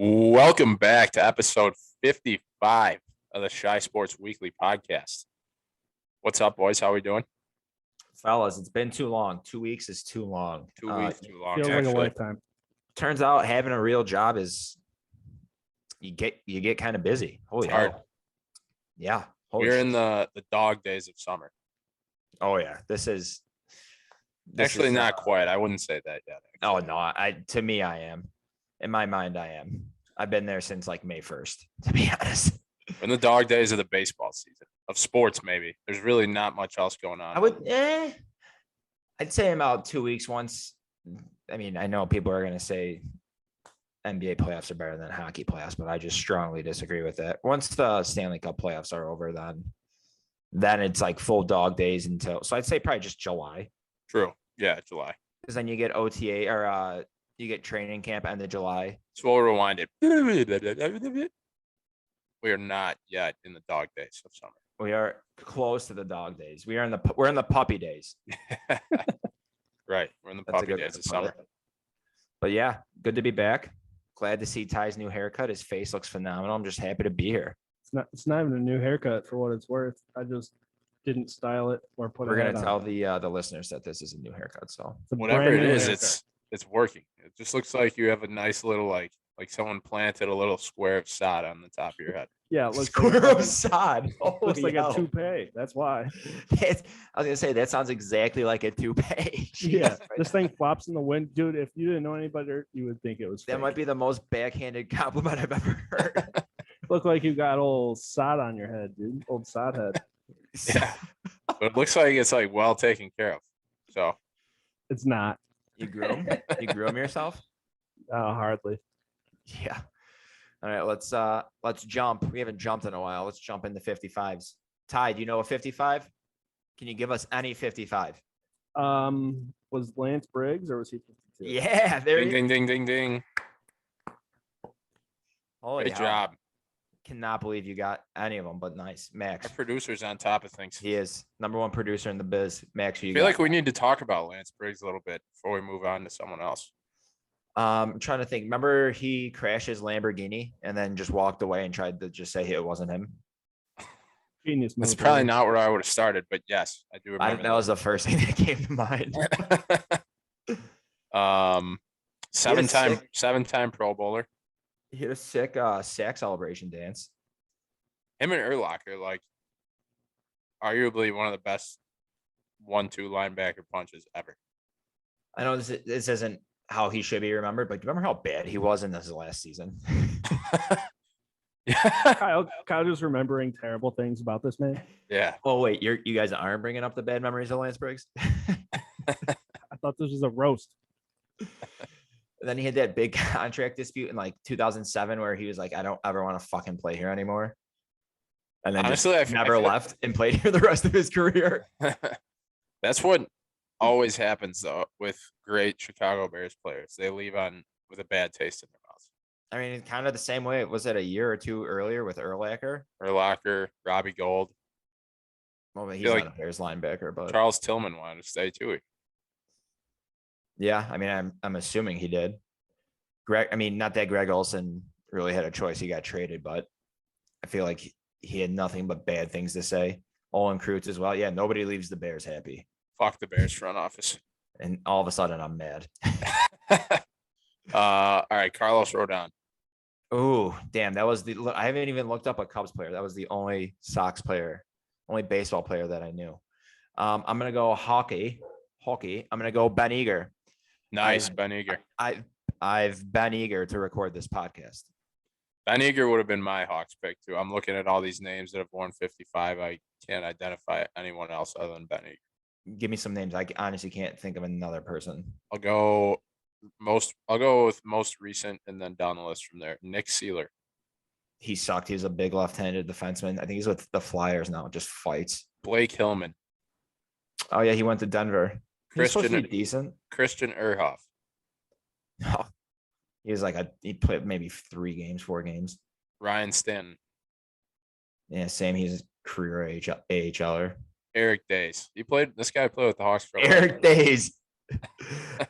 Welcome back to episode 55 of the Shy Sports Weekly podcast. What's up, boys? How are we doing? Fellas, it's been too long. 2 weeks is too long. 2 weeks too long. Feels like a lifetime. Turns out having a real job is you get kind of busy. Holy hard. hell. Yeah. We're in the dog days of summer. Oh yeah. This Actually, is, not quite. I wouldn't say that yet. Oh no, to me I am. In my mind, I am. I've been there since like May 1st, to be honest. We're in the dog days of the baseball season. Of sports, maybe. There's really not much else going on. I'd say about 2 weeks once. I mean, I know people are gonna say NBA playoffs are better than hockey playoffs, but I just strongly disagree with that. Once the Stanley Cup playoffs are over, then it's like full dog days until, so I'd say probably just July. True. Yeah, July. Because then you get OTA or you get training camp end of July. So we'll rewind it. We are not yet in the dog days of summer. We are close to the dog days. We're in the puppy days. Right. We're in the That's a puppy good days way of to put summer. it. But yeah, good to be back. Glad to see Ty's new haircut. His face looks phenomenal. I'm just happy to be here. It's not even a new haircut for what it's worth. I just didn't style it or put it. We're gonna tell the listeners that this is a new haircut. So Whatever it is, it's working. It just looks like you have a nice little like someone planted a little square of sod on the top of your head. Yeah, it looks square like, of sod. looks like a toupee. That's why. I was gonna say that sounds exactly like a toupee. Yeah, this thing flops in the wind, dude. If you didn't know any better, you would think it was. That fake. might be the most backhanded compliment I've ever heard. Look like you got old sod on your head, dude. Old sod head. Yeah, but it looks like it's like well taken care of. So it's not. You groom yourself? Hardly. Yeah. All right, let's jump. We haven't jumped in a while. Let's jump into 55s. Ty, do you know a 55? Can you give us any 55? Was Lance Briggs or was he 52? Yeah, there. Ding, ding, ding, ding, ding. Holy Great hell. job. Cannot believe you got any of them, but nice. Max. Our producer's on top of things. He is number one producer in the biz. Max, I feel like we need to talk about Lance Briggs a little bit before we move on to someone else. I'm trying to think. Remember he crashed his Lamborghini and then just walked away and tried to just say it wasn't him? Genius move. That's probably not where I would have started, but yes, I do remember. That was the first thing that came to mind. Seven-time Pro Bowler. He had a sick sack celebration dance. Him and Urlacher, like, arguably one of the best 1-2 linebacker punches ever. I know this isn't how he should be remembered, but do you remember how bad he was in this last season? Kyle just remembering terrible things about this man. Yeah. Oh wait, you guys aren't bringing up the bad memories of Lance Briggs? I thought this was a roast. And then he had that big contract dispute in like 2007 where he was like, I don't ever want to fucking play here anymore. And then honestly, I never left and played here the rest of his career. That's what always happens though with great Chicago Bears players. They leave on with a bad taste in their mouth. I mean, kind of the same way. Was it a year or two earlier with Urlacher? Robbie Gould. Well, he's not a Bears linebacker, but Charles Tillman wanted to stay too. Yeah, I mean, I'm assuming he did. Not that Greg Olsen really had a choice. He got traded, but I feel like he had nothing but bad things to say. Olin Kreutz as well. Yeah, nobody leaves the Bears happy. Fuck the Bears front office. And all of a sudden, I'm mad. All right, Carlos Rodon. Oh, damn. I haven't even looked up a Cubs player. That was the only Sox player, only baseball player that I knew. I'm going to go hockey. I'm going to go Ben Eager. Nice, Ben Eager. I've been eager to record this podcast. Ben Eager would have been my Hawks pick too. I'm looking at all these names that have worn 55. I can't identify anyone else other than Ben Eager. Give me some names. I honestly can't think of another person. I'll go with most recent and then down the list from there. Nick Seeler. He sucked. He was a big left-handed defenseman. I think he's with the Flyers now. Just fights. Blake Hillman. Oh yeah, he went to Denver. He's supposed to be decent. Christian Ehrhoff. Oh, he played maybe 4 games. Ryan Stanton. Yeah, same. He's a career AHLer. Eric Days. This guy played with the Hawks for Eric Days.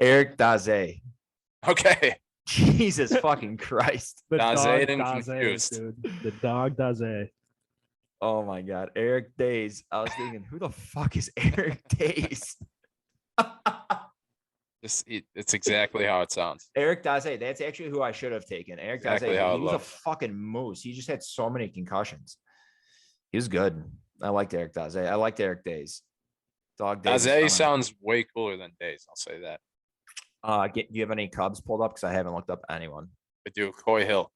Eric Daze. Okay. Jesus fucking Christ. The Daze dog and Daze, confused. dude. The dog Daze. Oh my God. Eric Days. I was thinking, who the fuck is Eric Days? It's exactly how it sounds. Eric Daze. That's actually who I should have taken. Eric Exactly Daze. how He it was a looks. fucking moose. He just had so many concussions. He was good. I liked Eric Daze. I liked Eric Days. Dog Days. Daze sounds way cooler than Days. I'll say that. Do you have any Cubs pulled up? Because I haven't looked up anyone. But do Coy Hill.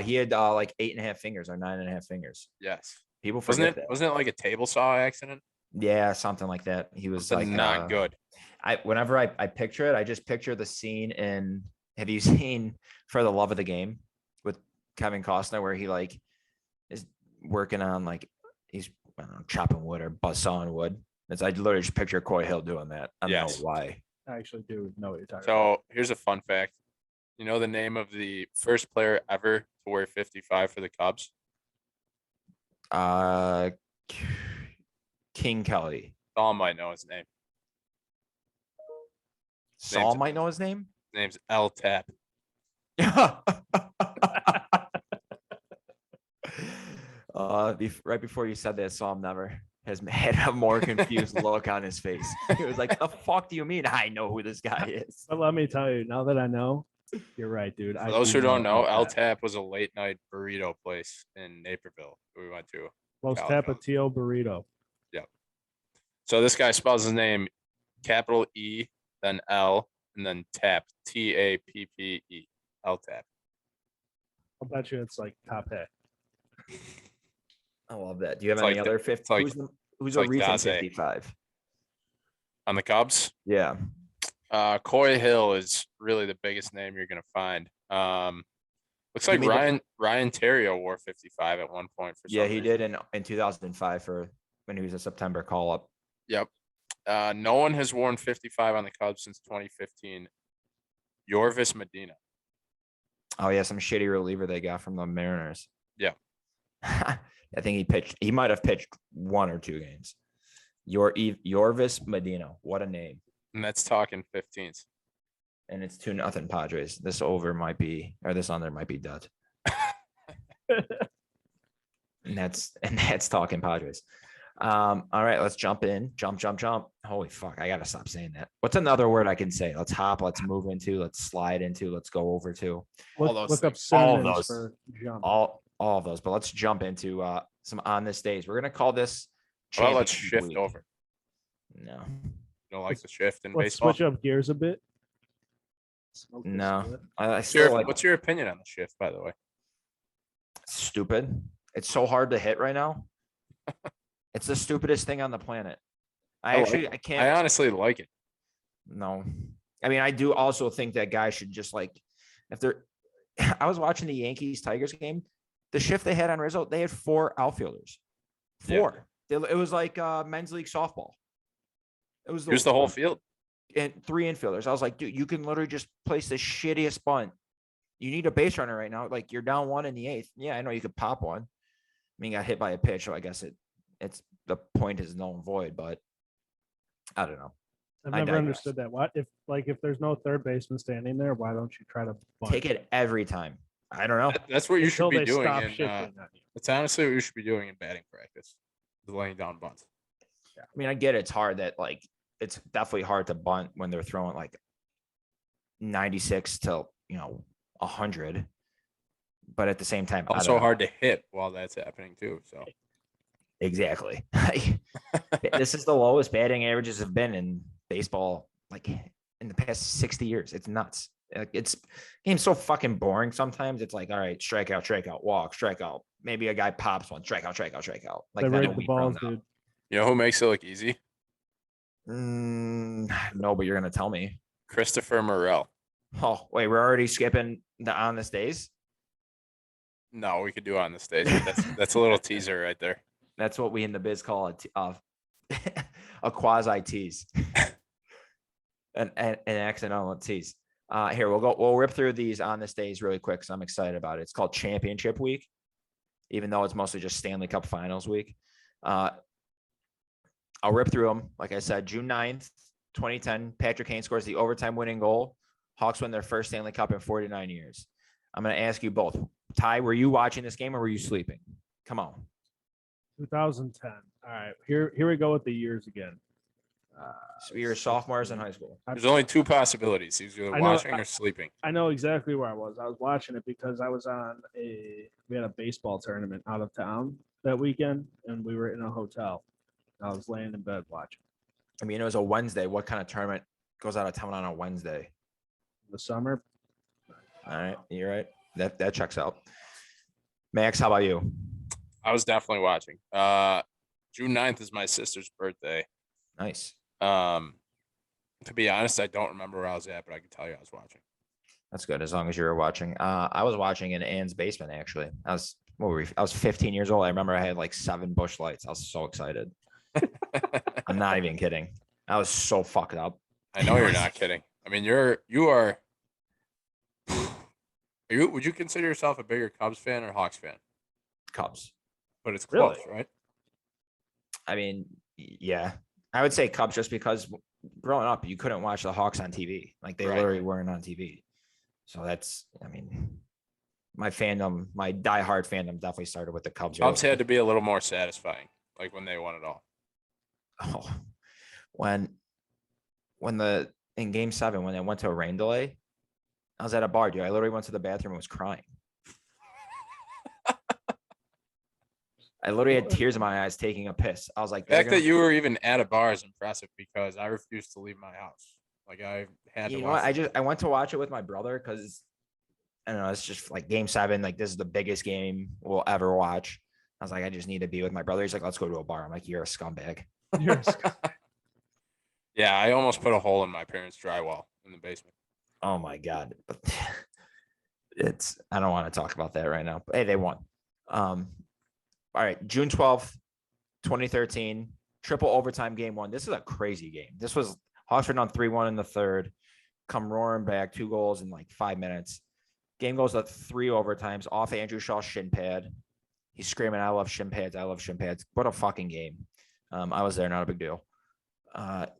He had like 8.5 fingers or 9.5 fingers. Yes. People forget that. Wasn't it like a table saw accident? Yeah, something like that. He was like Not good. Whenever I picture it, I just picture the scene in. Have you seen For the Love of the Game with Kevin Costner, where he like is working on like he's I don't know, chopping wood or buzzsawing wood? I literally just picture Coy Hill doing that. I don't Yes. know why. I actually do know what you're talking about. So here's a fun fact. You know the name of the first player ever to wear 55 for the Cubs? King Kelly. Saul might know his name. Saul might know his name. His name's L Tap. Right before you said that, Saul never has had a more confused look on his face. He was like, "The fuck do you mean? I know who this guy is." But let me tell you, now that I know, you're right, dude. For those who don't know, L L Tap was a late night burrito place in Naperville that we went to. Los Calico. Tapatio Burrito. So this guy spells his name capital E, then L, and then Tap. Tappe. L Tap. I'll bet you it's like top hat. I love that. Do you have It's any like other 50? like- Who's it's a like recent Daze. 55? On the Cubs, Yeah. Coy Hill is really the biggest name you're gonna find. Looks like mean the- Ryan Terrio wore 55 at one point for Yeah, some he reason. did in 2005 for when he was a September call up. Yep. No one has worn 55 on the Cubs since 2015. Yorvis Medina. Oh yeah, some shitty reliever they got from the Mariners. Yeah. I think he pitched. He might have pitched 1 or 2 games. Yorvis Medina. What a name. And that's talking 15s. And it's 2-0 Padres. This over might be, or this under might be Dutch. and that's talking Padres. All right, let's jump in. Jump. Holy fuck, I gotta stop saying that. What's another word I can say? Let's hop, let's move into, let's slide into, let's go over to. All those Look up things. All of synonyms those. for jump. All of those, but let's jump into some on this days. We're gonna call this Well, let's championship shift week. over. No. You don't like the shift in Let's baseball? switch up gears a bit. Smoke this No. split. I still like What's your opinion on the shift, by the way? stupid. It's so hard to hit right now. It's the stupidest thing on the planet. I like actually it. I can't. I honestly like it. No. I mean, I do also think that guys should just like, if they're, I was watching the Yankees Tigers game. The shift they had on Rizzo, they had 4 outfielders. 4. It was like men's league softball. It was Here's the whole field. and 3 infielders. I was like, dude, you can literally just place the shittiest bunt. You need a base runner right now. Like you're down 1 in the 8th. Yeah, I know you could pop one. I mean, got hit by a pitch, so I guess it's the point is null and void, but I don't know. I've I never digress. understood that. What if there's no third baseman standing there, why don't you try to bunt Take it every time. I don't know. That's what you should until be they doing. stop In, shifting on you? that's honestly what you should be doing in batting practice. Is laying down bunts. I mean, I get it's hard that like it's definitely hard to bunt when they're throwing like 96 to 100, but at the same time, I Also don't know. hard to hit while that's happening too. So Exactly. This is the lowest batting averages have been in baseball, like in the past 60 years. It's nuts. Like it's game's so fucking boring. Sometimes it's like, all right, strikeout, walk, strikeout. Maybe a guy pops one, strikeout. Like They that a rigged the week from balls, now. dude. you know who makes it look easy? No, but you're gonna tell me. Christopher Morel. Oh, wait, we're already skipping the on this days. No, we could do it on the stage. That's a little teaser right there. That's what we in the biz call a quasi tease. an accidental tease. Here we'll rip through these on this days really quick. So I'm excited about it. It's called Championship Week, even though it's mostly just Stanley Cup Finals week. I'll rip through them. Like I said, June 9th, 2010, Patrick Kane scores the overtime winning goal. Hawks win their first Stanley Cup in 49 years. I'm going to ask you both. Ty, were you watching this game or were you sleeping? Come on. 2010. All right, here we go with the years again. So you're sophomores in high school. There's only two possibilities. He's either I know- watching or sleeping. I know exactly where I was. I was watching it because I was we had a baseball tournament out of town that weekend, and we were in a hotel. I was laying in bed watching I mean, it was a Wednesday. What kind of tournament goes out of town on a Wednesday? the summer. All right, you're right. That checks out. Max, how about you? I was definitely watching. June 9th is my sister's birthday. Nice. To be honest, I don't remember where I was at, but I can tell you I was watching. That's good. As long as you were watching. I was watching in Ann's basement, actually. I was 15 years old. I remember I had like 7 bush lights. I was so excited. I'm not even kidding. I was so fucked up. I know you're not kidding. I mean, would you consider yourself a bigger Cubs fan or Hawks fan? Cubs. But it's close, Really? right? I mean, yeah. I would say Cubs just because growing up, you couldn't watch the Hawks on TV. Like they Right. literally weren't on TV. So that's, I mean, my fandom, my diehard fandom definitely started with the Cubs. Cubs had to be a little more satisfying, like when they won it all. Oh, when in game 7, when they went to a rain delay, I was at a bar, dude. I literally went to the bathroom and was crying. I literally had tears in my eyes taking a piss. I was like, The fact that you were even at a bar is impressive because I refused to leave my house. Like I had to you know what? watch. I went to watch it with my brother because I don't know, it's just like game 7. Like this is the biggest game we'll ever watch. I was like, I just need to be with my brother. He's like, let's go to a bar. I'm like, you're a scumbag. Yeah, I almost put a hole in my parents' drywall in the basement. Oh my God. But I don't want to talk about that right now. But hey, they won. All right, June 12th, 2013, triple overtime game 1. This is a crazy game. This was Hawks were down 3-1 in the third, come roaring back, 2 goals in like 5 minutes. Game goes to 3 overtimes off Andrew Shaw's shin pad. He's screaming, I love shin pads. I love shin pads. What a fucking game. I was there, not a big deal.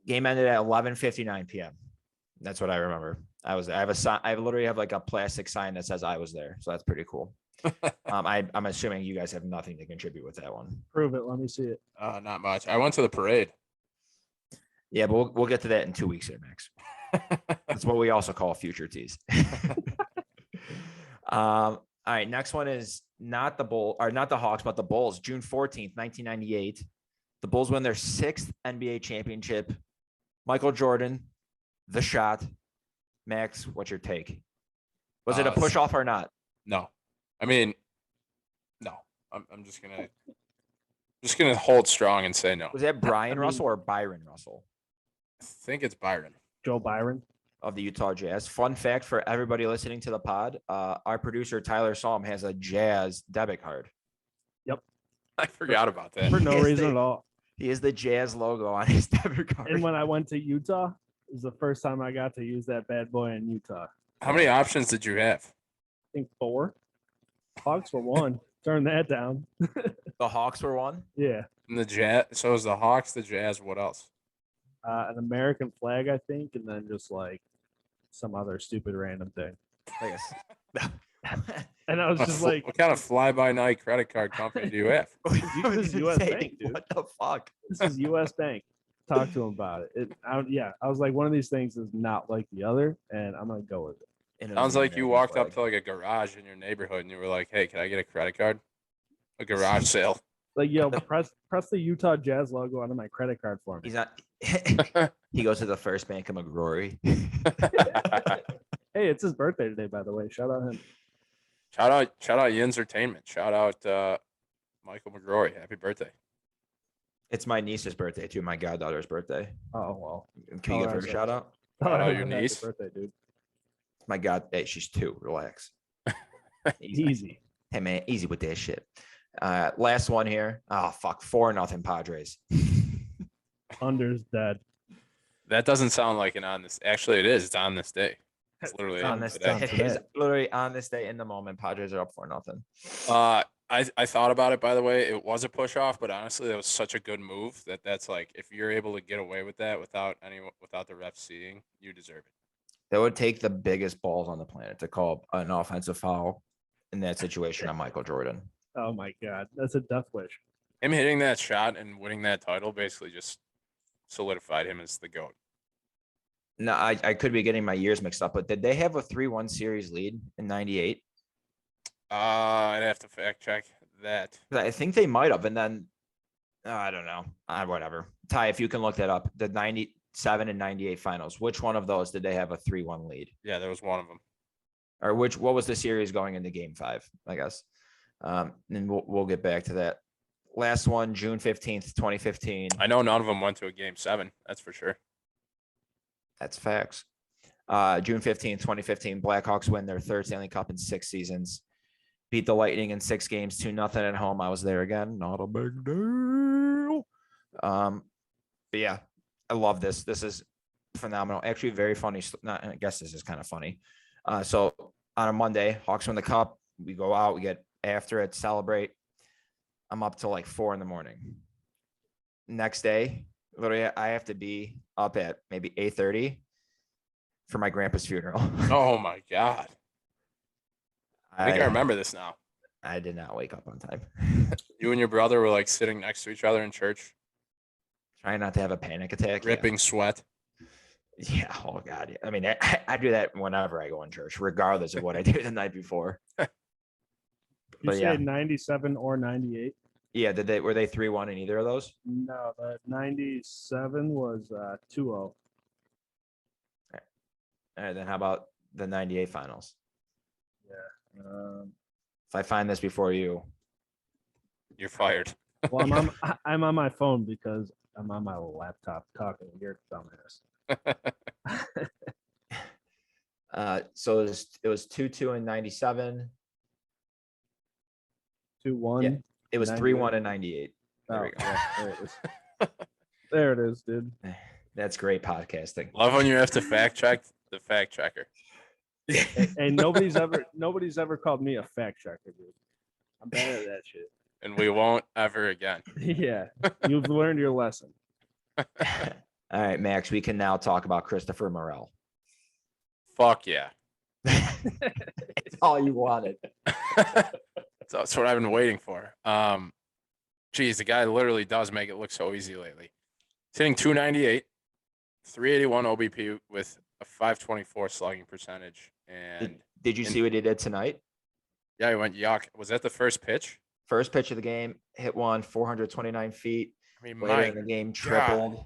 Game ended at 11:59 p.m. That's what I remember. I was there. I literally have like a plastic sign that says I was there. So that's pretty cool. I'm assuming you guys have nothing to contribute with that one. Prove it. Let me see it. Not much. I went to the parade. Yeah, but we'll get to that in 2 weeks here, Max. That's what we also call a future tease. All right, next one is not the Hawks, but the Bulls. June 14th, 1998. The Bulls win their 6th NBA championship. Michael Jordan, the shot. Max, what's your take? Was it a push off or not? No, I mean, no. I'm just gonna hold strong and say no. Was that Brian Russell or Byron Russell I think it's Byron. Joe Byron. of the Utah Jazz? Fun fact for everybody listening to the pod: our producer Tyler Psalm has a Jazz debit card. I forgot about that. For no Yes, reason they- at all. He has the Jazz logo on his debit card. And when I went to Utah, it was the first time I got to use that bad boy in Utah. How many options did you have? I think 4. Hawks were 1. Turn that down. The Hawks were one. Yeah. And the Jazz. So it was the Hawks, the Jazz. What else? An American flag, I think, and then just like some other stupid random thing. I guess. And I was just like, what kind of fly-by-night credit card company do you have? This is US Bank, dude. What the fuck? this is US Bank. Talk to him about it. I was like, one of these things is not like the other, and I'm gonna go with it. And it was Sounds the like you American walked up flag. to like a garage in your neighborhood and you were like, "Hey, can I get a credit card? A garage sale." Like, yo, press the Utah Jazz logo onto my credit card for me. He's not. He goes to the First Bank of McGrory. Hey, it's his birthday today, by the way. Shout out him. Shout out Yin's Entertainment. Shout out Michael McGrory. Happy birthday. It's my niece's birthday too. My goddaughter's birthday. Oh well. Can you give her a that's shout out? Shout out your Happy niece. birthday, dude. My God, hey, she's 2. Relax. Easy. Hey man, easy with that shit. Last one here. Oh fuck, 4-0 Padres. Under's dead. That doesn't sound like an on this. Actually, it is. It's on this day. It's literally on on this today. day. It is literally on this day in the moment. Padres are up 4-0. I thought about it, by the way. It was a push off, but honestly, that was such a good move that's like if you're able to get away with that without the ref seeing, you deserve it. That would take the biggest balls on the planet to call an offensive foul in that situation on Michael Jordan. Oh my God, that's a death wish. Him hitting that shot and winning that title basically just solidified him as the GOAT. No, I could be getting my years mixed up, but did they have a 3-1 series lead in 98? I'd have to fact check that. I think they might have. And then I don't know. Whatever. Ty, if you can look that up, the 97 and 98 finals, which one of those did they have a 3-1 lead? Yeah, there was one of them. Or what was the series going into game 5, I guess. And we'll get back to that. Last one, June 15th, 2015. I know none of them went to a game 7. That's for sure. That's facts. June 15th, 2015, Blackhawks win their 3rd Stanley Cup in 6 seasons. Beat the Lightning in 6 games, 2-0 at home. I was there again. Not a big deal. But yeah, I love this. This is phenomenal. Actually, very funny. I guess this is kind of funny. So on a Monday, Hawks win the cup. We go out, we get after it, celebrate. I'm up till like 4 a.m. Next day, literally, I have to be up at maybe 8:30 for my grandpa's funeral. Oh my God. I think I remember this now. I did not wake up on time. You and your brother were like sitting next to each other in church, Trying not to have a panic attack. Yeah. ripping sweat. Yeah. Oh God. I mean, I do that whenever I go in church, regardless of what I do the night before. You But say yeah. 97 or 98? Yeah. Were they 3-1 in either of those? No, the 97 was 2-0. All right. Then how about the 98 finals? If I find this before you, You're fired. Well, I'm on my phone because I'm on my laptop talking to your dumbass. so it was 2-2 in 97. 2-1. Yeah. It was 98. 3-1 in 98. There we go. Yeah, there it is. There it is, dude. That's great podcasting. Love when you have to fact check the fact checker. And nobody's ever called me a fact checker, dude. I'm bad at that shit. And we won't ever again. Yeah, you've learned your lesson. All right, Max, we can now talk about Christopher Morel. Fuck yeah. It's all you wanted. That's what I've been waiting for. Geez, the guy literally does make it look so easy lately. He's hitting 298, 381 OBP with a 524 slugging percentage. And Did you see what he did tonight? yeah, he went yuck. Was that the first pitch? First pitch of the game, hit one, 429 feet. I mean, Later my in the game, God. tripled.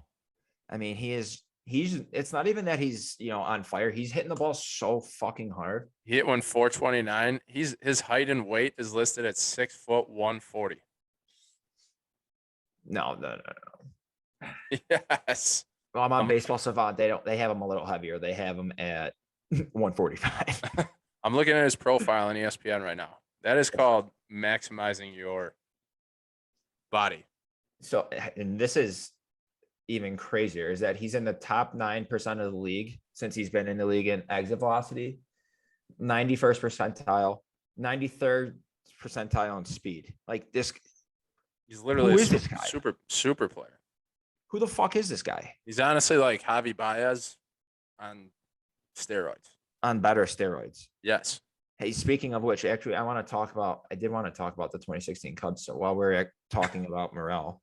I mean, it's not even that he's, on fire. He's hitting the ball so fucking hard. He hit one 429. His height and weight is listed at 6 foot 140. No. Yes. Well, I'm on Baseball Savant. They have him a little heavier. They have him at 145. I'm looking at his profile on ESPN right now. That is called maximizing your body. So, and this is even crazier, is that he's in the top 9% of the league since he's been in the league in exit velocity, 91st percentile, 93rd percentile in speed. Like this, He's literally Who a is this guy? super player. who the fuck is this guy He's honestly like Javi Baez on steroids. on better steroids? Yes. Hey, speaking of which, actually, I did want to talk about the 2016 Cubs. So while we're talking about Morel,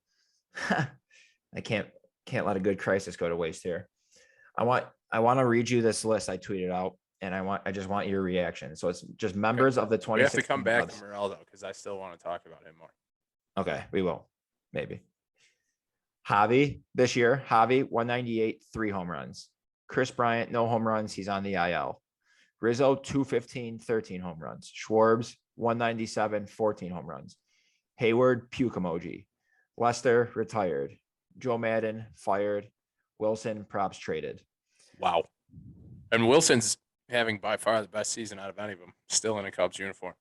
I can't let a good crisis go to waste here. I want to read you this list I tweeted out, and I just want your reaction. So it's just members of the 2016 We have to come back Cubs. to Morel, though, because I still want to talk about him more. Okay, we will. Maybe. Javi, this year, 198, 3 home runs. Chris Bryant, no home runs. He's on the IL. Rizzo, 215, 13 home runs. Schwarbs, 197, 14 home runs. Hayward, puke emoji. Lester, retired. Joe Madden, fired. Wilson, props traded. Wow. And Wilson's having by far the best season out of any of them, still in a Cubs uniform.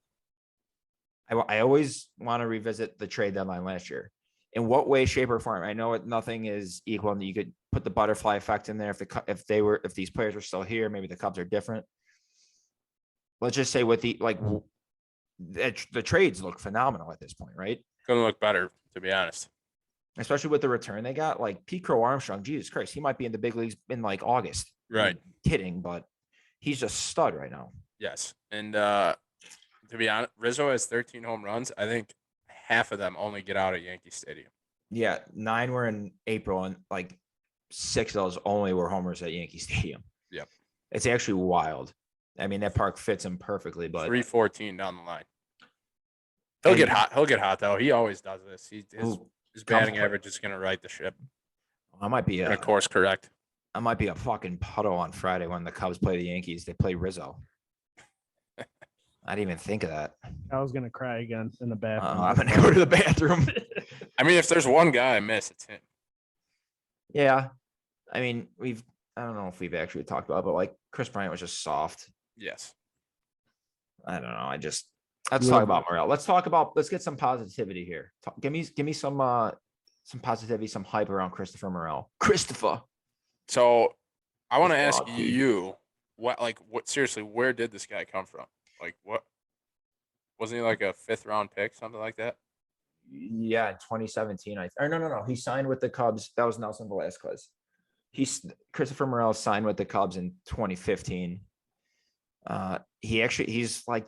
I always want to revisit the trade deadline last year. In what way, shape, or form? I know nothing is equal, and you could put the butterfly effect in there. If these players were still here, maybe the Cubs are different. Let's just say with the trades look phenomenal at this point, right? Couldn't look better, to be honest. Especially with the return they got. Like Pete Crow Armstrong, Jesus Christ, he might be in the big leagues in like August. Right. I'm kidding, but He's a stud right now. Yes. And to be honest, Rizzo has 13 home runs. I think half of them only get out at Yankee Stadium. Yeah, 9 were in April, and like 6 of those only were homers at Yankee Stadium. Yep. It's actually wild. I mean, that park fits him perfectly, but 314 down the line. He'll get hot. He'll get hot though. He always does this. His batting average is gonna right the ship. I might be Gonna course correct. I might be a fucking puddle on Friday when the Cubs play the Yankees. They play Rizzo. I didn't even think of that. I was gonna cry again in the bathroom. I'm gonna go to the bathroom. I mean, if there's one guy I miss, it's him. Yeah, I mean, I don't know if we've actually talked about it, but like Chris Bryant was just soft. Yes. I don't know. Let's talk about Morel. Let's get some positivity here. Give me some positivity, some hype around Christopher Morel. Christopher. So I want to ask Dude. you what seriously, where did this guy come from? Like what wasn't he like a 5th round pick, something like that? Yeah, in 2017. No. He signed with the Cubs. That was Nelson Velasquez. Christopher Morel signed with the Cubs in 2015. He's like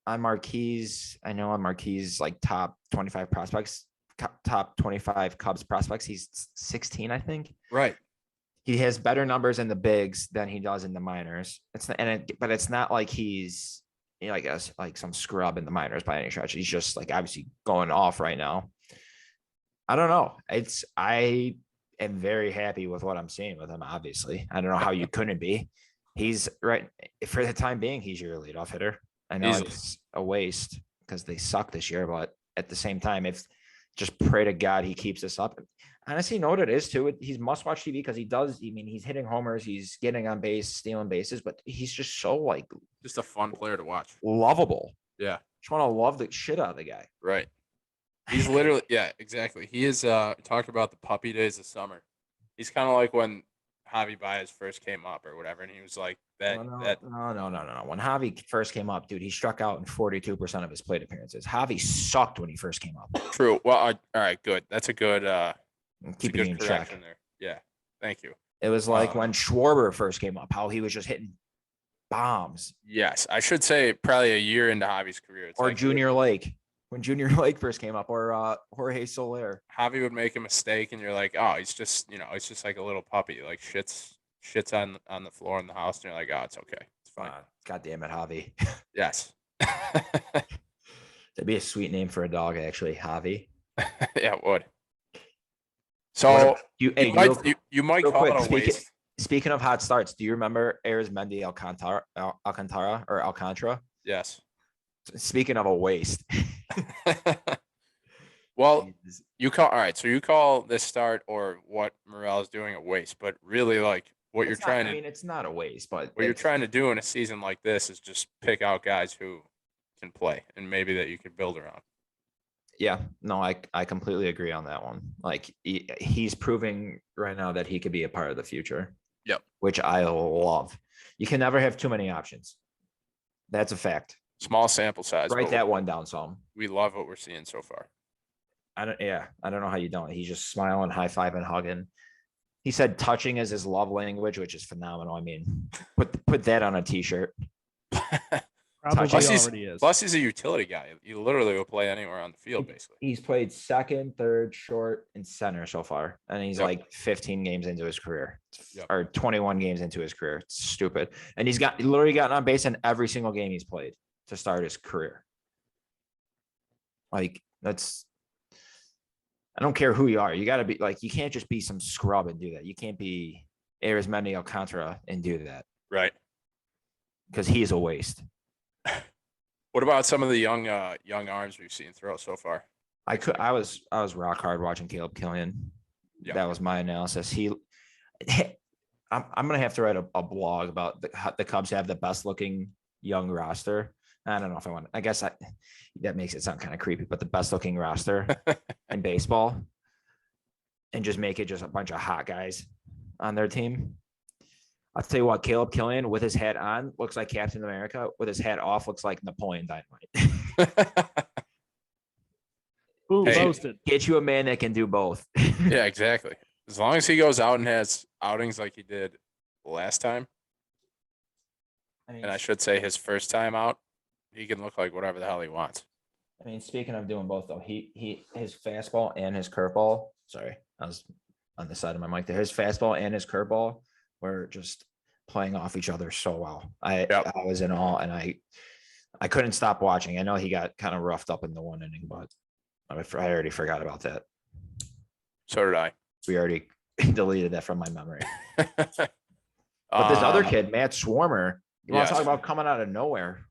on Marquise. I know on Marquise like top 25 prospects, top 25 Cubs prospects. He's 16, I think. Right. He has better numbers in the bigs than he does in the minors. But it's not like he's, you know, I guess like some scrub in the minors by any stretch. He's just like obviously going off right now. I don't know. I am very happy with what I'm seeing with him. Obviously, I don't know how you couldn't be. He's right for the time being. He's your leadoff hitter. I know it's a waste because they suck this year, but at the same time, if just pray to God he keeps this up. Honestly, you know what it is too. He's must-watch TV because he does. I mean, he's hitting homers, he's getting on base, stealing bases, but he's just so like just a fun player to watch. Lovable. Yeah, just want to love the shit out of the guy. Right. He's literally exactly. He is talked about the puppy days of summer. He's kind of like when Javi Baez first came up or whatever, and he was like that. No. When Javi first came up, dude, he struck out in 42% of his plate appearances. Javi sucked when he first came up. True. Well, all right, good. That's a good. Keep it in check. There. Yeah. Thank you. It was like when Schwarber first came up, how he was just hitting bombs. Yes, I should say probably a year into Javi's career. It's or like Junior Lake. When Junior Lake first came up, or Jorge Soler. Javi would make a mistake, and you're like, oh, he's just, it's just like a little puppy, like shits on the floor in the house, and you're like, oh, it's okay, it's fine. God damn it, Javi. Yes. That'd be a sweet name for a dog, actually, Javi. Yeah, it would. So you might call it a waste. Speaking of hot starts, do you remember Arizmendi Alcantara? Yes. Speaking of a waste. Well, you call this start or what Morel is doing a waste, but really like what you're trying to. I mean, it's not a waste, but what you're trying to do in a season like this is just pick out guys who can play and maybe that you could build around. Yeah, no, I completely agree on that one. Like he's proving right now that he could be a part of the future. Yep. Which I love. You can never have too many options. That's a fact. Small sample size. Write that one down, Psalm. We love what we're seeing so far. I don't know how you don't. He's just smiling, high fiving, hugging. He said touching is his love language, which is phenomenal. I mean, put that on a t-shirt. Already is. Plus, he's a utility guy. He literally will play anywhere on the field, basically. He's played second, third, short, and center so far. And he's like 15 games into his career. Or 21 games into his career. It's stupid. And he's literally gotten on base in every single game he's played to start his career. Like, I don't care who you are. You got to be like, you can't just be some scrub and do that. You can't be Arizmendi Alcantara and do that. Right. Because he's a waste. What about some of the young arms we've seen throw so far? I was rock hard watching Caleb Killian. Yep. That was my analysis. I'm gonna have to write a blog about the Cubs have the best looking young roster. I don't know if I want. I guess that makes it sound kind of creepy, but the best looking roster in baseball, and just make it just a bunch of hot guys on their team. I'll tell you what, Caleb Killian with his hat on looks like Captain America. With his hat off looks like Napoleon Dynamite. Ooh, roasted. Get you a man that can do both. Yeah, exactly. As long as he goes out and has outings like he did last time, I mean, and I should say his first time out, he can look like whatever the hell he wants. speaking of doing both though, his fastball and his curveball. Sorry, I was on the side of my mic there. His fastball and his curveball were just playing off each other so well. I was in awe, and I couldn't stop watching. I know he got kind of roughed up in the one inning, but I already forgot about that. So did I. We already deleted that from my memory. But this other kid, Matt Swarmer, you want to talk about coming out of nowhere?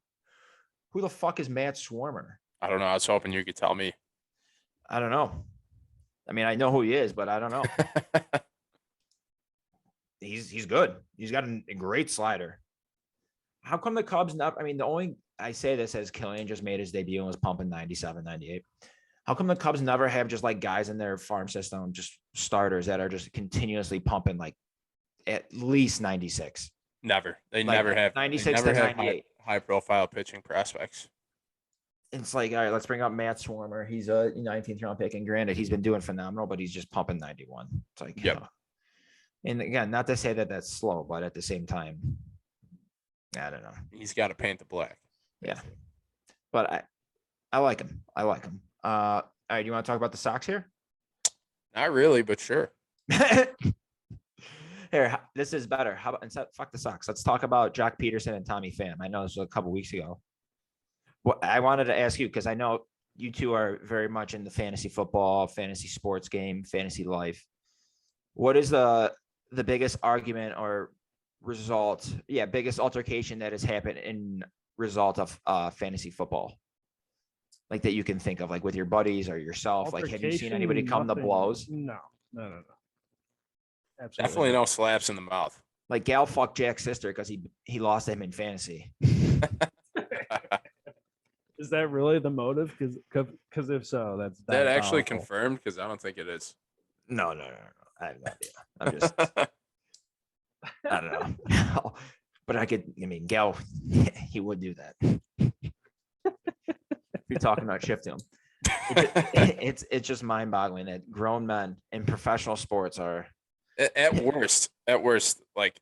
Who the fuck is Matt Swarmer? I don't know. I was hoping you could tell me. I don't know. I mean, I know who he is, but I don't know. He's good. He's got a great slider. How come the Cubs not? I mean, the only I say this as Killian just made his debut and was pumping 97, 98. How come the Cubs never have just like guys in their farm system, just starters that are just continuously pumping like at least 96? Never. They never have 96 to 98. High profile pitching prospects. It's like, all right, let's bring up Matt Swarmer. He's a 19th round pick, and granted, he's been doing phenomenal, but he's just pumping 91. It's like, and again, not to say that that's slow, but at the same time, I don't know. He's got to paint the black. Yeah, but I like him. I like him. All right, you want to talk about the Sox here? Not really, but sure. Here, this is better. How about instead? Fuck the Sox. Let's talk about Jock Pederson and Tommy Pham. I know this was a couple weeks ago. Well, I wanted to ask you because I know you two are very much in the fantasy football, fantasy sports game, fantasy life. What is the biggest argument or result? Yeah, biggest altercation that has happened in result of fantasy football, like that you can think of, like with your buddies or yourself. Like, have you seen anybody come to blows? No. Absolutely. Definitely no slaps in the mouth. Like Gal fucked Jack's sister because he lost him in fantasy. Is that really the motive? Because if so, that's that actually powerful. confirmed? Because I don't think it is. No. I have no idea. I'm just, I don't know. But Gal, he would do that. If you're talking about shifting him. It's just mind boggling that grown men in professional sports are at worst, like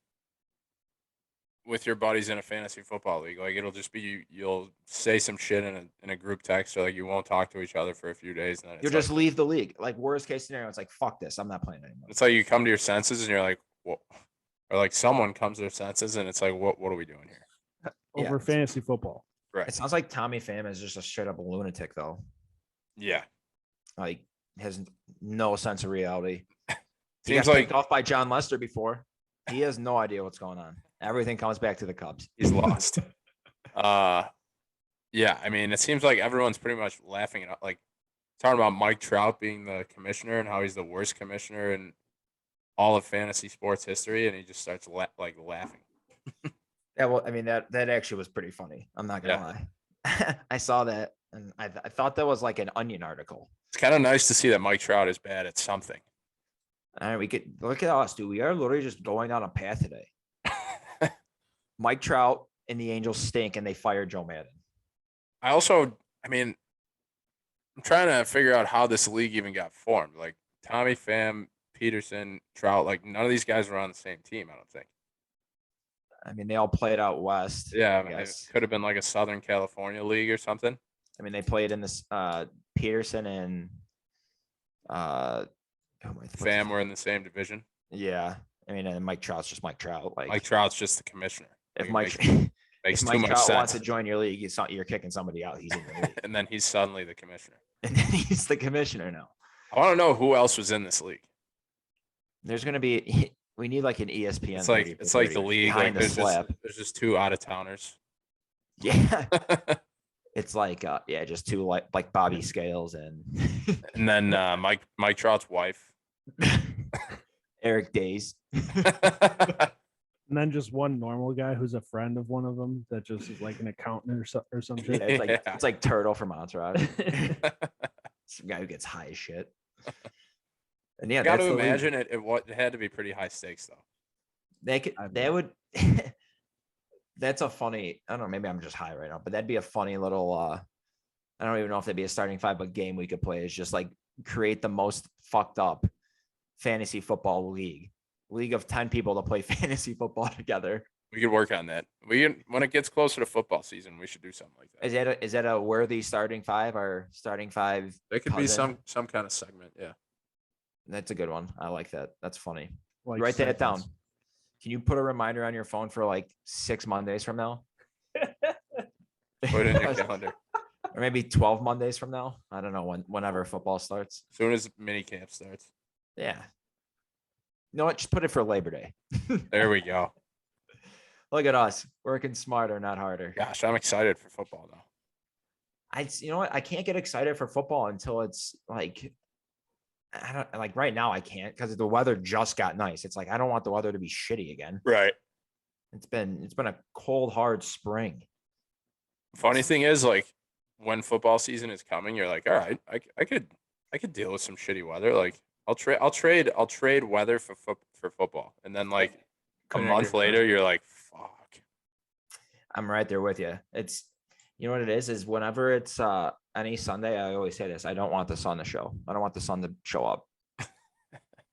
with your buddies in a fantasy football league, like it'll just be you'll say some shit in a group text, or like you won't talk to each other for a few days, and then you'll just leave the league. Like worst case scenario, it's like fuck this, I'm not playing anymore. It's like you come to your senses and you're like, what? Or like someone comes to their senses and it's like, what are we doing here? Over fantasy football. Right. It sounds like Tommy Pham is just a straight up lunatic though. Yeah. Like has no sense of reality. He Seems got like picked off by John Lester before. He has no idea what's going on. Everything comes back to the Cubs. He's lost. Yeah, I mean, it seems like everyone's pretty much laughing at like talking about Mike Trout being the commissioner and how he's the worst commissioner in all of fantasy sports history, and he just starts laughing. Yeah, well, I mean that actually was pretty funny. I'm not gonna lie. I saw that and I thought that was like an Onion article. It's kind of nice to see that Mike Trout is bad at something. All right, we could look at us, dude. We are literally just going on a path today. Mike Trout and the Angels stink, and they fired Joe Madden. I'm trying to figure out how this league even got formed. Like Tommy Pham, Pederson, Trout, like none of these guys were on the same team, I don't think. I mean, they all played out west. Yeah, I mean, it could have been like a Southern California league or something. I mean, they played in this Pederson and Pham were in the same division. Yeah. I mean, and Mike Trout's just Mike Trout. Like Mike Trout's just the commissioner. If like, Mike makes if too Mike much Trout sense. wants to join your league, you're kicking somebody out. He's in the league. And then he's suddenly the commissioner. And then he's the commissioner now. I want to know who else was in this league. There's going to be. We need like an ESPN. It's like the league. Like there's just two out of towners. Yeah. It's like just two like Bobby Scales and then Mike Trout's wife. Eric Days. And then just one normal guy who's a friend of one of them that just is like an accountant or some shit. Yeah, it's like Turtle from Entourage. Some guy who gets high as shit. And yeah, got to imagine it had to be pretty high stakes though. They would. That's a funny. I don't know. Maybe I'm just high right now, but that'd be a funny little. I don't even know if that'd be a starting five, but game we could play is just like create the most fucked up fantasy football league of 10 people to play fantasy football together. We could work on that. When it gets closer to football season, we should do something like that. Is that a worthy starting five or starting five? There could be cousin? some kind of segment. Yeah. That's a good one. I like that. That's funny. Like Write that down. segments. Can you put a reminder on your phone for like 6 Mondays from now? Put it in your calendar. Or maybe 12 Mondays from now. I don't know whenever football starts. As soon as mini camp starts. Yeah. You know what? Just put it for Labor Day. There we go. Look at us working smarter, not harder. Gosh, I'm excited for football now. You know what? I can't get excited for football until it's like, I don't like right now. I can't because the weather just got nice. It's like I don't want the weather to be shitty again. Right. It's been a cold, hard spring. Funny thing is, like, when football season is coming, you're like, all right, I could deal with some shitty weather. Like, I'll trade weather for football, and then like a month later, you're like, fuck. I'm right there with you. It's, you know what it is whenever it's any Sunday, I always say this. I don't want the sun to show. I don't want the sun to show up.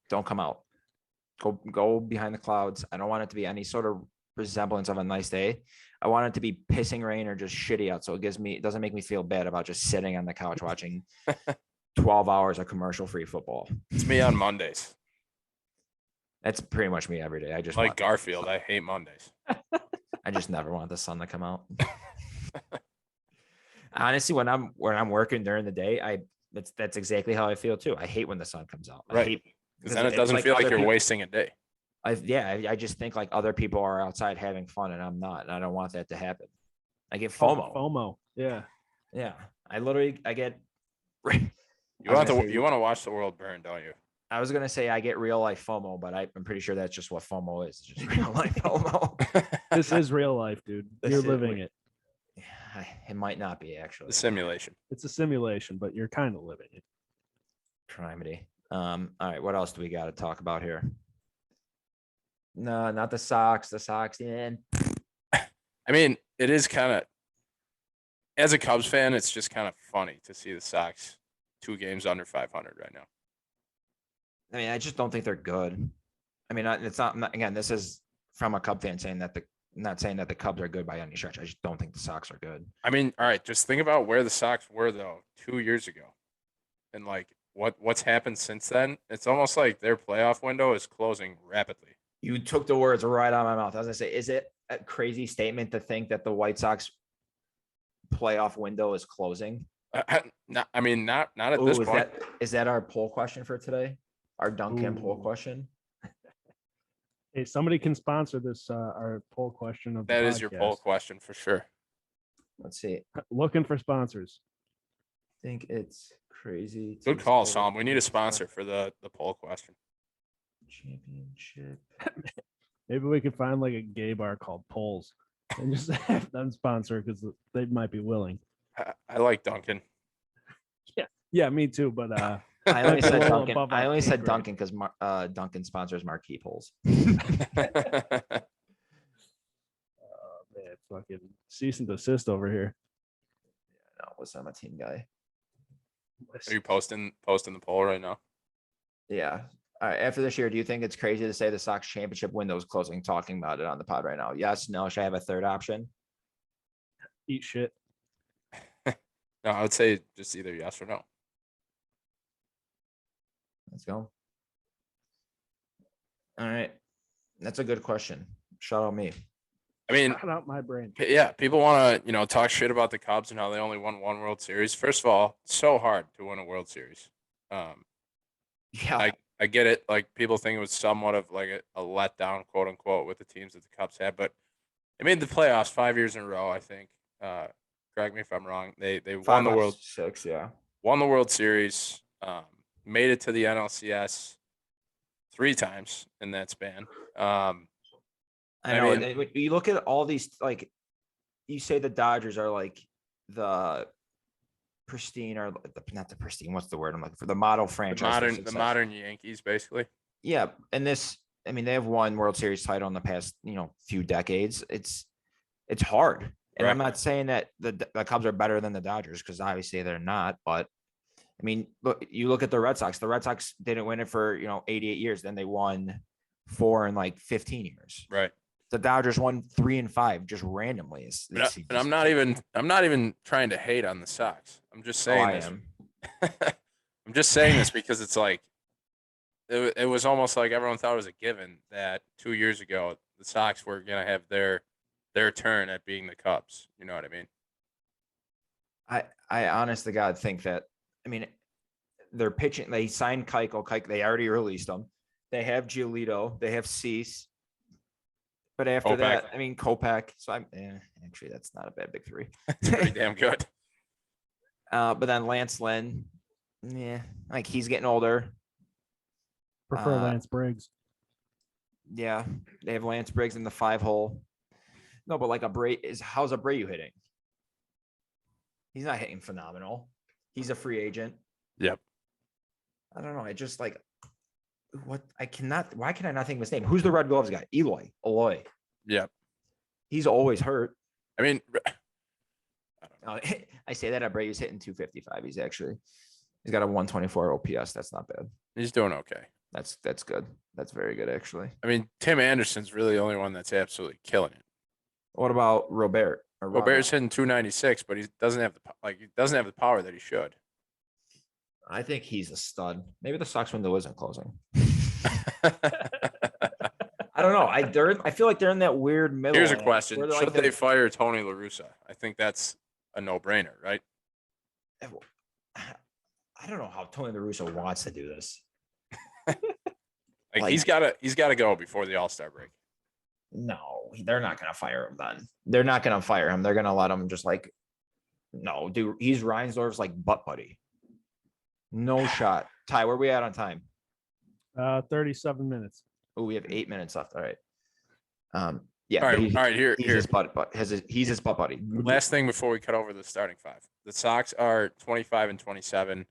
Don't come out. Go behind the clouds. I don't want it to be any sort of resemblance of a nice day. I want it to be pissing rain or just shitty out. So it doesn't make me feel bad about just sitting on the couch watching 12 hours of commercial free football. It's me on Mondays. That's pretty much me every day. I just like Garfield. I hate Mondays. I just never want the sun to come out. Honestly, when I'm working during the day, that's exactly how I feel too. I hate when the sun comes out. Right. Because then it doesn't feel like you're wasting a day. I just think like other people are outside having fun and I'm not, and I don't want that to happen. I get FOMO. FOMO. Yeah. Yeah. I get. You want to watch the world burn, don't you? I was gonna say I get real life FOMO, but I'm pretty sure that's just what FOMO is. It's just real life FOMO. This is real life, dude. You're living it. It might not be actually. The simulation. It's a simulation, but you're kind of living it. Trimity. All right. What else do we got to talk about here? No, not the Sox. The Sox, in. I mean, it is kind of, as a Cubs fan, it's just kind of funny to see the Sox 2 games under 500 right now. I mean, I just don't think they're good. I mean, it's not again, this is from a Cub fan saying that not saying that the Cubs are good by any stretch. I just don't think the Sox are good. I mean, all right, just think about where the Sox were though 2 years ago, and like what's happened since then. It's almost like their playoff window is closing rapidly. You took the words right out of my mouth. I was gonna say, is it a crazy statement to think that the White Sox playoff window is closing? Not at this point. Is that our poll question for today? Our Duncan poll question? Hey, somebody can sponsor this, our poll question of the That is your podcast. poll question for sure. Let's see. Looking for sponsors. I think it's crazy. Good call, Sam. We need a sponsor for the poll question. Championship. Maybe we could find like a gay bar called Polls and just have them sponsor because they might be willing. I like Duncan. Yeah, me too. But I only said little Duncan. above I our only pay said grade. Duncan because Duncan sponsors Marquee polls. Man, fucking cease and desist over here. No, listen, I'm a team guy. Are you posting the poll right now? Yeah. All right. After this year, do you think it's crazy to say the Sox championship window is closing? Talking about it on the pod right now. Yes. No. Should I have a third option? Eat shit. No, I would say just either yes or no. Let's go. All right. That's a good question. Shout out me. I mean, Shout out my brain. yeah, people want to, talk shit about the Cubs and how they only won 1 World Series. First of all, it's so hard to win a World Series. Yeah. I get it. Like, people think it was somewhat of like a letdown, quote unquote, with the teams that the Cubs had, but they made the playoffs 5 years in a row, I think. Correct me if I'm wrong. They won the World 6, yeah. Won the World Series. Made it to the NLCS 3 times in that span. I know. And you look at all these, like, you say the Dodgers are like the pristine, or not the pristine. What's the word? I'm looking for the model franchise. The modern Yankees, basically. Yeah, and they have won World Series title in the past, few decades. It's hard, and I'm not saying that the Cubs are better than the Dodgers because obviously they're not. But I mean, look at the Red Sox. The Red Sox didn't win it for 88 years. Then they won 4 in like 15 years. Right. The Dodgers won 3-5 just randomly. And I'm not even trying to hate on the Sox. I'm just saying this. am. I'm just saying this because it's like it was almost like everyone thought it was a given that 2 years ago the Sox were gonna have their turn at being the Cubs. You know what I mean? I honest to God think that. I mean, they're pitching. They signed Keuchel. They already released them. They have Giolito. They have Cease. But after that, I mean, Kopech. So actually, that's not a bad big three. It's pretty damn good. But then Lance Lynn, like he's getting older. Prefer Lance Briggs. Yeah, they have Lance Briggs in the 5-hole. No, but like how's Abreu hitting? He's not hitting phenomenal. He's a free agent. Yep. I don't know. I just like what I cannot. Why can I not think of his name? Who's the Red Gloves guy? Eloy. Yep. He's always hurt. I mean, I say that Abreu's hitting 255. He's got a 124 OPS. That's not bad. he's doing okay. That's good. That's very good, actually. I mean, Tim Anderson's really the only one that's absolutely killing it. What about Robert? Robert's hitting 296, but he doesn't have the power that he should. I think he's a stud. Maybe the Sox window isn't closing. I don't know. I feel like they're in that weird middle. Here's a question: where should they fire Tony La Russa? I think that's a no-brainer, right? I don't know how Tony La Russa wants to do this. Like he's got to go before the All-Star break. No, they're not going to fire him then. They're not going to fire him. They're going to let him just like, no, dude, he's Reinsdorf's like butt buddy. No shot. Ty, where are we at on time? 37 minutes. Oh, we have 8 minutes left. All right. Yeah. All right. Here. His butt he's his butt buddy. Last thing before we cut over the starting five. The Sox are 25 and 27.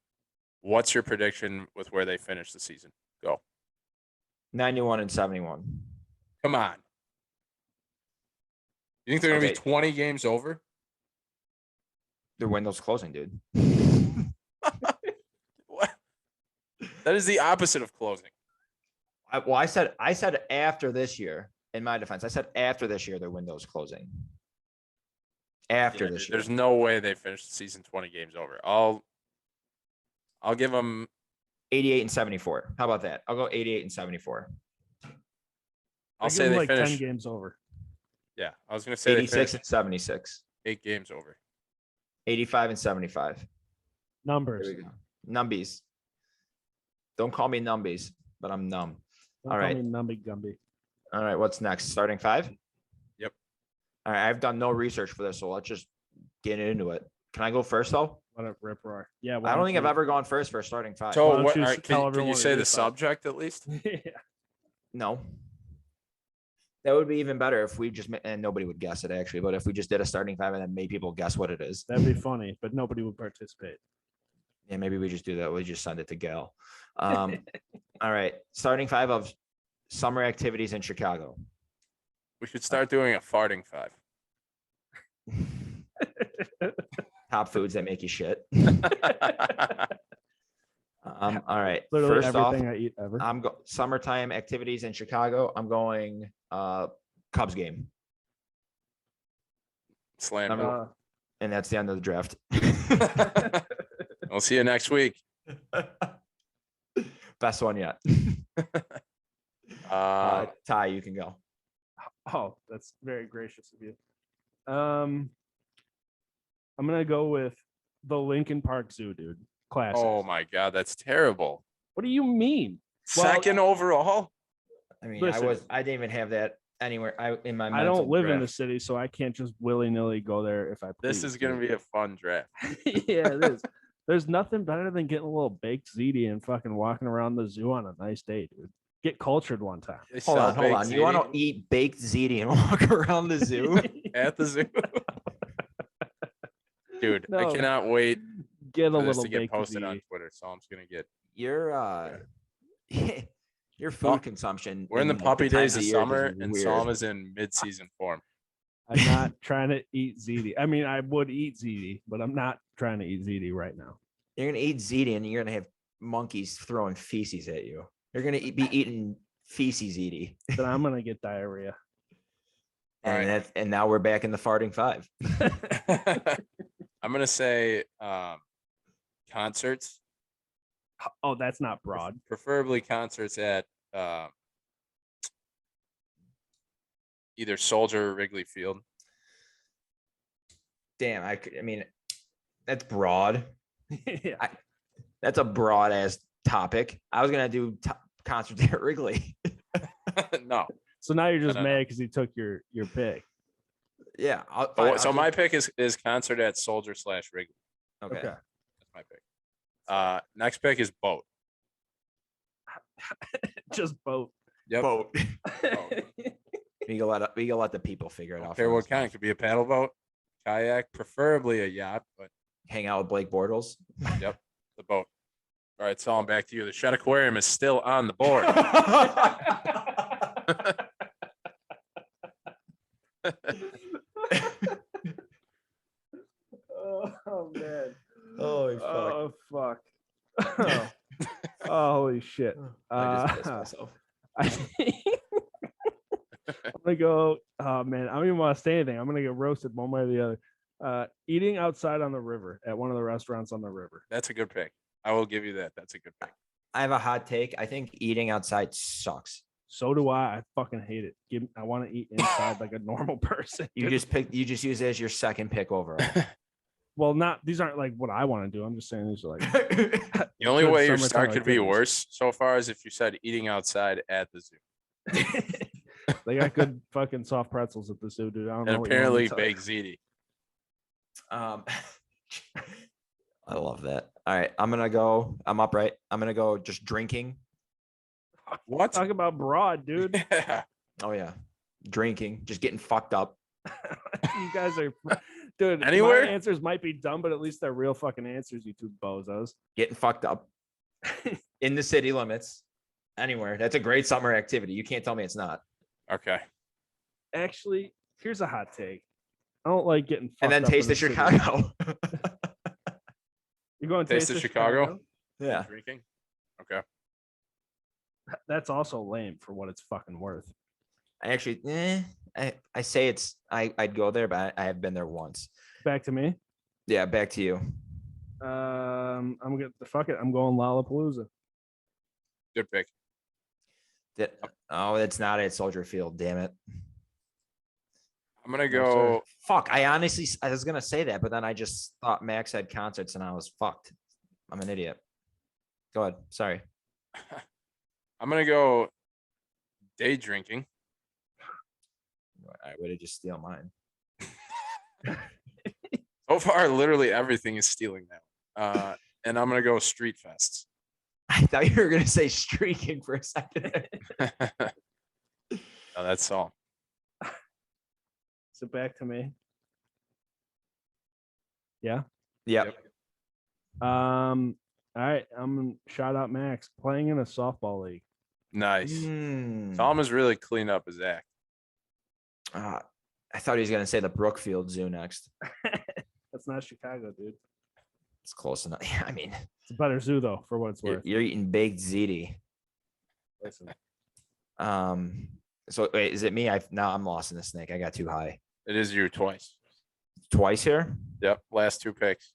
What's your prediction with where they finish the season? Go. 91 and 71. Come on. You think they're going to be 20 games over? Their window's closing, dude. What? That is the opposite of closing. I said after this year. In my defense, I said after this year, their window's closing. After this year, there's no way they finish the season 20 games over. I'll give them 88 and 74. How about that? I'll go 88 and 74. I'll say they like finish 10 games over. Yeah, I was going to say 86 and 76. 8 games over. 85 and 75. Numbers. There we go. Numbies. Don't call me numbies, but I'm numb. Don't All call right. me Numby Gumby. All right. What's next? Starting five? Yep. All right. I've done no research for this, so let's just get into it. Can I go first, though? What a rip roar. Yeah. I don't think I've ever gone first for a starting five. So, don't what, you all right, tell can everyone you what say it the is, subject at least? Yeah. No. That would be even better if we just, and nobody would guess it actually, but if we just did a starting five and then made people guess what it is. That'd be funny, but nobody would participate. Yeah, maybe we just do that. We just send it to Gal. All right. Starting five of summer activities in Chicago. We should start doing a farting five. Top foods that make you shit. All right. Literally First off, everything I eat ever. summertime activities in Chicago. I'm going Cubs game. Slam. And that's the end of the draft. I'll see you next week. Best one yet. Ty, you can go. Oh, that's very gracious of you. I'm gonna go with the Lincoln Park Zoo, dude. Classic. Oh my God, that's terrible. What do you mean? Well, Second overall. I mean, Listen. I didn't even have that anywhere. In my I don't live in the draft. city, so I can't just willy-nilly go there if I please. This is gonna be a fun draft. Yeah, it is. There's nothing better than getting a little baked ziti and fucking walking around the zoo on a nice day, dude. Get cultured one time. They Hold sell on. baked You want ziti to eat baked ziti and walk around the zoo? at the zoo? Dude, I No. cannot wait Get a for this little to get baked posted ziti. on Twitter. So I'm just gonna get. Your food consumption. We're in the puppy days of year summer, is and weird. Psalm is in mid-season form. I'm not trying to eat ziti. I mean, I would eat ziti, but I'm not trying to eat ziti right now. You're gonna eat ziti and you're gonna have monkeys throwing feces at you. You're gonna be eating feces ziti. Then I'm gonna get diarrhea. All And right. and now we're back in the farting five. I'm gonna say concerts, Oh, that's not broad. preferably concerts at either Soldier or Wrigley Field. Damn, I mean, that's broad. Yeah. That's a broad ass topic. I was gonna do concerts at Wrigley. No. So now you're just no. mad because he took your pick. Yeah. So my pick is concert at Soldier / Wrigley. okay. Okay. That's my pick. Next pick is boat. Just boat. Yep. Boat. Boat. We can let the people figure it Don't out. care for what themselves. kind. It could be a paddle boat, kayak, preferably a yacht, but Hang out with Blake Bortles. yep, the boat. All right, so I'm back to you. The Shed Aquarium is still on the board. Oh man. Holy fuck. Oh fuck. Oh. Holy shit. I just pissed myself. I'm gonna go. Oh man, I don't even want to say anything. I'm gonna get roasted one way or the other. Eating outside on the river at one of the restaurants on the river. That's a good pick. I will give you that. That's a good pick. I have a hot take. I think eating outside sucks. So do I. I fucking hate it. I want to eat inside like a normal person. You just use it as your second pick overall. Well, these aren't like what I want to do. I'm just saying these are like The only Good way your summertime start could be activities. worse so far is if you said eating outside at the zoo. they got good fucking soft pretzels at the zoo, dude. I don't know. And what you want me apparently to tell you. baked ziti. I love that. All right, I'm up, right? I'm gonna go just drinking. What? Talk about broad, dude. Yeah. Oh yeah, drinking, just getting fucked up. You guys are, dude. Anywhere? My answers might be dumb, but at least they're real fucking answers. You two bozos. Getting fucked up in the city limits, anywhere. That's a great summer activity. You can't tell me it's not. Okay. Actually, here's a hot take. I don't like getting fucked And then up taste in of the city. Chicago. You're going Taste of Chicago? Yeah. Drinking. Okay. That's also lame for what it's fucking worth. I actually, I say I'd go there, but I have been there once. Back to me. Yeah, back to you. I'm gonna fuck it. I'm going Lollapalooza. Good pick. It's not at Soldier Field. Damn it. I'm gonna No, sir. go. Fuck. I was gonna say that, but then I just thought Max had concerts and I was fucked. I'm an idiot. Go ahead. Sorry. I'm gonna go day drinking. I would have just steal mine. So far, literally everything is stealing now. And I'm gonna go street fests. I thought you were gonna say streaking for a second. No, that's all. So back to me. Yeah. Yep. All right. I'm gonna shout out Max playing in a softball league. Nice. Mm. Tom has really cleaned up his act. I thought he was gonna say the Brookfield Zoo next. That's not Chicago, dude. It's close enough. Yeah, I mean, It's a better zoo though, for what it's worth. you're eating baked ziti. Listen. So wait, is it me? I'm lost in the snake. I got too high. It is you twice. Twice here. Yep. Last two picks.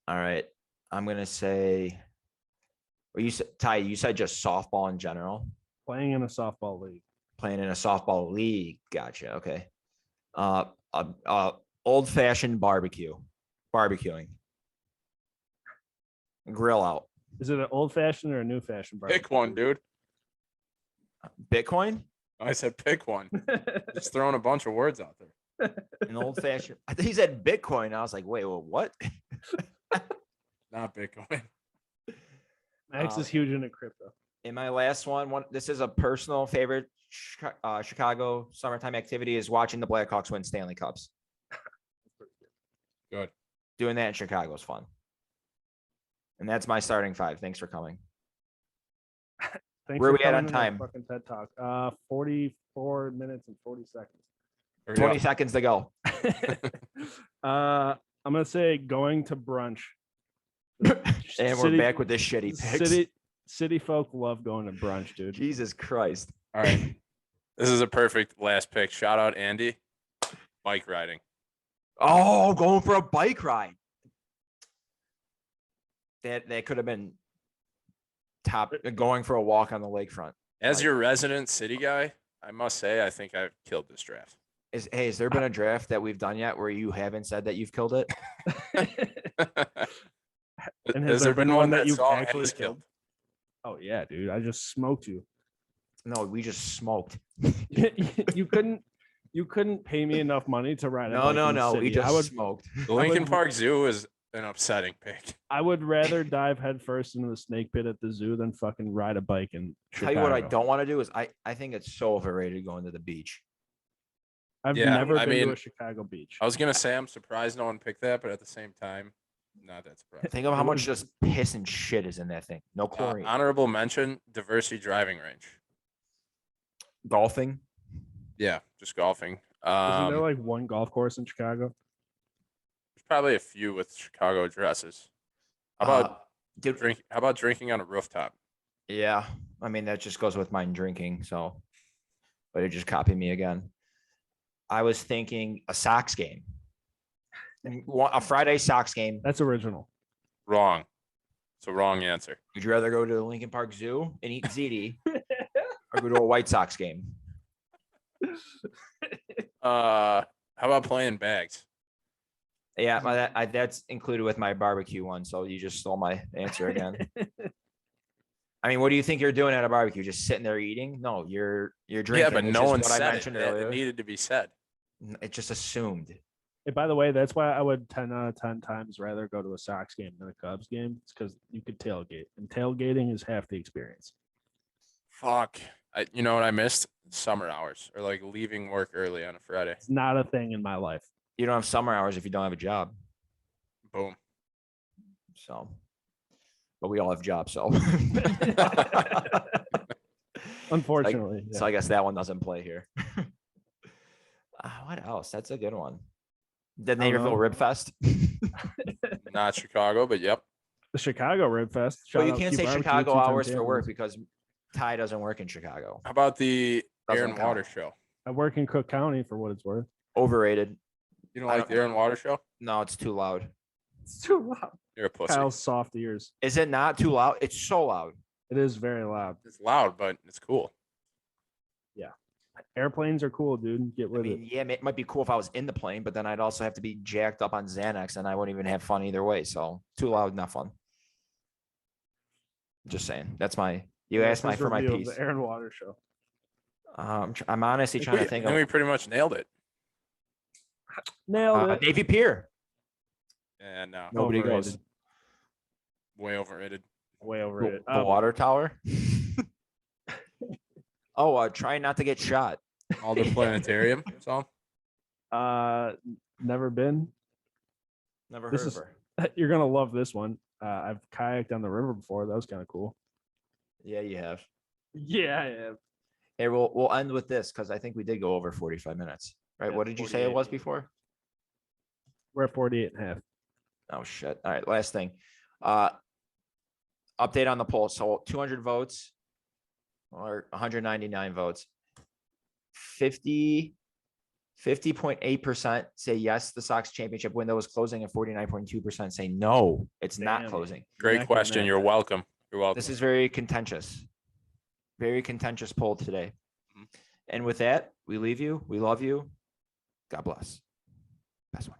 All right. I'm gonna say. Well, you said Ty. You said just softball in general. Playing in a softball league. Playing in a softball league. Gotcha. Okay. Old fashioned barbecuing. Grill out. Is it an old fashioned or a new fashioned bar? Pick one, dude. Bitcoin. I said pick one. Just throwing a bunch of words out there. An old fashioned. I think he said Bitcoin. I was like, wait, well, what? Not Bitcoin. Max is huge into crypto. In my last one, this is a personal favorite Chicago summertime activity is watching the Blackhawks win Stanley Cups. Good. Doing that in Chicago is fun. And that's my starting five. Thanks for coming. Thanks Where for we at on coming to my time? Fucking TED Talk. 44 minutes and 40 seconds. Hurry 20 up. seconds to go. I'm gonna say going to brunch. And we're back with this shitty picks. City folk love going to brunch, dude. Jesus Christ. All right. This is a perfect last pick. Shout out Andy. Bike riding. Oh, going for a bike ride. That could have been top. Going for a walk on the lakefront. As Like- your resident city guy, I must say I think I've killed this draft. Has there been a draft that we've done yet where you haven't said that you've killed it? And Has there been one that you've Song actually has killed? killed? Oh yeah, dude. I just smoked you. No, we just smoked. you couldn't pay me enough money to ride a No, bike no, in the no. We city. just smoked. The Lincoln would- Park Zoo is an upsetting pick. I would rather dive headfirst into the snake pit at the zoo than fucking ride a bike in Tell you what I Chicago. don't want to do is I think it's so overrated going to the beach. I've Yeah, never I been to mean, a Chicago beach. I was gonna say I'm surprised no one picked that, but at the same time, not that surprised. Think of how It much was- just piss and shit is in that thing. No chlorine. Honorable mention: diversity driving range. Golfing. Yeah, just golfing. Isn't there There's like one golf course in Chicago? probably a few with Chicago addresses. How about dude? How about drinking on a rooftop? Yeah, I mean that just goes with mine drinking. So, but it just copied me again. I was thinking a Sox game, a Friday Sox game. That's original. Wrong. It's a wrong answer. Would you rather go to the Lincoln Park Zoo and eat ziti, or go to a White Sox game? How about playing bags? Yeah, that's included with my barbecue one. So you just stole my answer again. I mean, what do you think you're doing at a barbecue? Just sitting there eating? No, you're drinking. Yeah, but which no is one what I said it. mentioned It earlier. needed to be said. It just assumed. Hey, by the way, that's why I would 10 out of 10 times rather go to a Sox game than a Cubs game. It's because you could tailgate, and tailgating is half the experience. Fuck. You know what I missed? Summer hours or like leaving work early on a Friday. It's not a thing in my life. You don't have summer hours if you don't have a job. Boom. So, but we all have jobs. So, Unfortunately, so I guess that one doesn't play here. What else? That's a good one. The I don't Naperville know. Rib Fest. Not Chicago, but yep. the Chicago Rib Fest. Well, Shout you out can't Q say Barbecue, Chicago two-time hours for work champions. because Ty doesn't work in Chicago. How about the air Doesn't and count. water show? I work in Cook County for what it's worth. Overrated. You don't I like the don't- air and water show? No, it's too loud. It's too loud. You're a pussy. Kyle's soft ears. Is it not too loud? It's so loud. It is very loud. It's loud, but it's cool. Airplanes are cool, dude. Get I with mean, it. yeah, it might be cool if I was in the plane, but then I'd also have to be jacked up on Xanax and I wouldn't even have fun either way. So too loud, not fun. Just saying. That's my, you That's asked my his for my review of piece. The Air and Water Show. I'm honestly trying to think I think of we pretty much nailed it. Nailed it. Navy Pier. And no, Nobody Overrated. goes. way overrated. Way over The it. water tower. Oh, try not to get shot. Alder Planetarium. So Never been. Never This heard is- of her. You're gonna love this one. I've kayaked on the river before. That was kind of cool. Yeah, you have. Yeah, I have. Hey, we'll end with this because I think we did go over 45 minutes. Right? Yeah, What did you say it 48. was before? We're at 48 and a half. Oh shit. All right, last thing. Update on the poll. So 200 votes or 199 votes. 50.8% say yes, the Sox championship window is closing, and 49.2% say no, it's not Damn. closing. great Neck and question. neck. You're welcome. You're welcome. This is very contentious. Very contentious poll today. Mhm. And with that, we leave you. We love you. God bless. Best one.